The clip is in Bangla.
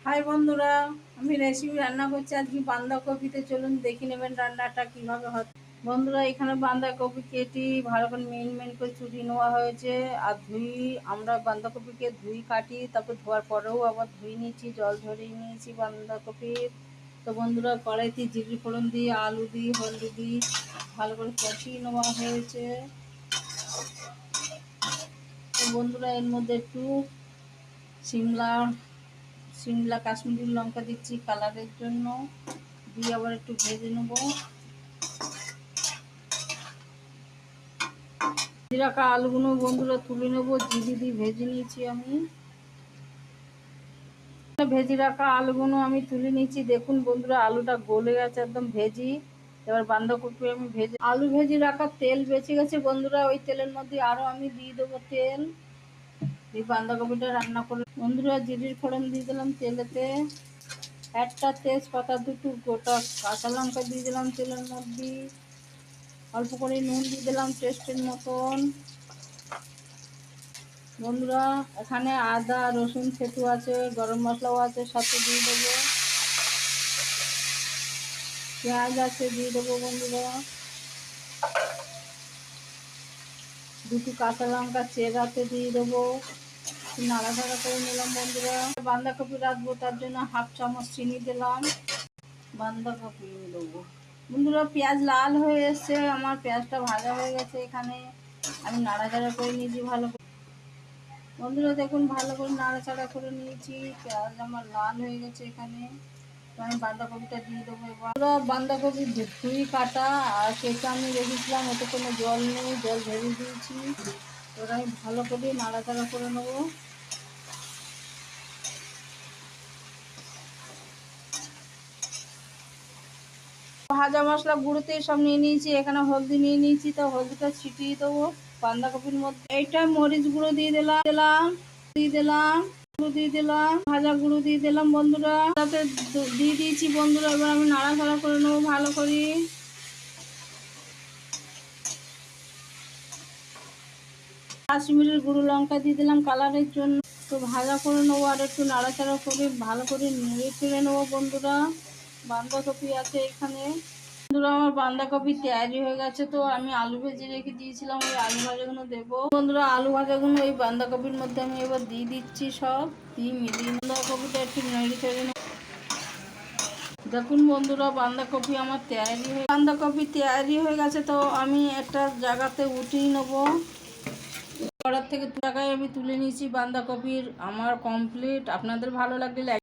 হাই বন্ধুরা, আমি রেসিপি রান্না করছি আজকে বাঁধাকপিতে। চলুন দেখে নেবেন রান্নাটা কিভাবে হয়। বন্ধুরা, এখানে বাঁধাকপি কেটে ভালো করে মিন করে চুরিয়ে নেওয়া হয়েছে। আর আমরা বাঁধাকপিকে কাটি, তারপর ধোয়ার পরেও আবার ধুয়ে নিয়েছি, জল ঝরিয়ে নিয়েছি বাঁধাকপির। তো বন্ধুরা, কড়াইতে জিরে ফোড়ন দিয়ে আলু দিয়ে হলদি দিয়ে ভালো করে কষিয়ে নেওয়া হয়েছে। তো বন্ধুরা, এর মধ্যে একটু সিমলা সিমলা কাশ্মীরি লঙ্কা দিচ্ছি কালারের জন্য, দিয়ে আবার একটু ভেজে নেব। রাখা আলুগুলো বন্ধুরা তুলে নেব, জিরে দিয়ে ভেজে নিয়েছি আমি। ভেজে রাখা আলুগুলো আমি তুলে নিয়েছি। দেখুন বন্ধুরা, আলুটা গলে গেছে একদম ভেজি। এবার বাঁধাকপি আমি আলু ভেজে রাখা তেল বেঁচে গেছে বন্ধুরা, ওই তেলের মধ্যে আরও আমি দিয়ে দেবো তেল। এই বাঁধাকপিটা রান্না করে বন্ধুরা জিরির ফোড়ন দিয়ে দিলাম তেলেতে। একটা তেজপাতা, দুটো গোটা কাঁচা লঙ্কা দিয়ে দিলাম তেলের মধ্যে। অল্প করে নুন দিয়ে দিলাম টেস্টের মতন। বন্ধুরা, এখানে আদা রসুন থেতু আছে, গরম মশলাও আছে, সাথে দিয়ে দেবো। পেঁয়াজ আছে, দিয়ে দেবো বন্ধুরা। দুটো কাঁচা লঙ্কা চেরাতে দিয়ে দেবো। নাড়াচাড়া করে নিলাম বন্ধুরা। বাঁধাকপি রাখবো, তার জন্য 1/2 চামচ চিনি দিলাম। বাঁধাকপি দেবো বন্ধুরা। পেঁয়াজ লাল হয়ে এসছে, আমার পেঁয়াজটা ভাজা হয়ে গেছে। এখানে আমি নাড়াচাড়া করে নিয়েছি ভালো করে। বন্ধুরা দেখুন, ভালো করে নাড়াচাড়া করে নিয়েছি, পেঁয়াজ আমার লাল হয়ে গেছে। এখানে তো আমি বাঁধাকপিটা দিয়ে দেবো। এবার বাঁধাকপি ধুই কাটা আর কেটে আমি রেখেছিলাম, ওতে কোনো জল নেই, জল ঝরিয়ে দিয়েছি। ওরা আমি ভালো করে নাড়াচাড়া করে নেবো। ভাজা মশলা গুঁড়োতে সব নিয়ে নিয়েছি। এখানে হলদি নিয়ে নিয়েছি, তো হলদিটা ছিটিয়ে দেবো বাঁধাকপির মধ্যে। এইটা মরিচ গুঁড়ো দিয়ে দিলাম গুঁড়ো দিয়ে দিলাম, ভাজা গুঁড়ো দিয়ে দিলাম বন্ধুরা। তাতে দিয়ে দিয়েছি বন্ধুরা। এবার আমি নাড়াচাড়া করে নেবো ভালো করে। কাশ্মীরের গুঁড়ো লঙ্কা দিয়ে দিলাম কালারের জন্য। তো ভাজা করে নেবো, আর একটু নাড়াচাড়া করে ভালো করে নেড়ে চেড়ে নেবো বন্ধুরা। বাঁধাকপি আছে এখানে। বন্ধুরা, আমার বাঁধাকপি তৈরি হয়ে গেছে। তো আমি আলু ভেজে রেখে দিয়েছিলাম, ওই আলু ভাজাগুলো দেবো বন্ধুরা। আলু ভাজাগুলো ওই বাঁধাকপির মধ্যে আমি এবার দিয়ে দিচ্ছি, সব দিয়ে মিলিয়ে বাঁধাকপিটা একটু নেড়ে চেড়ে। দেখুন বন্ধুরা, বাঁধাকপি তৈরি হয়ে গেছে। তো আমি একটা জায়গাতে উঠিয়ে নেবো। কড়ার থেকে জায়গায় আমি তুলে নিয়েছি বাঁধাকপির। আমার কমপ্লিট। আপনাদের ভালো লাগলে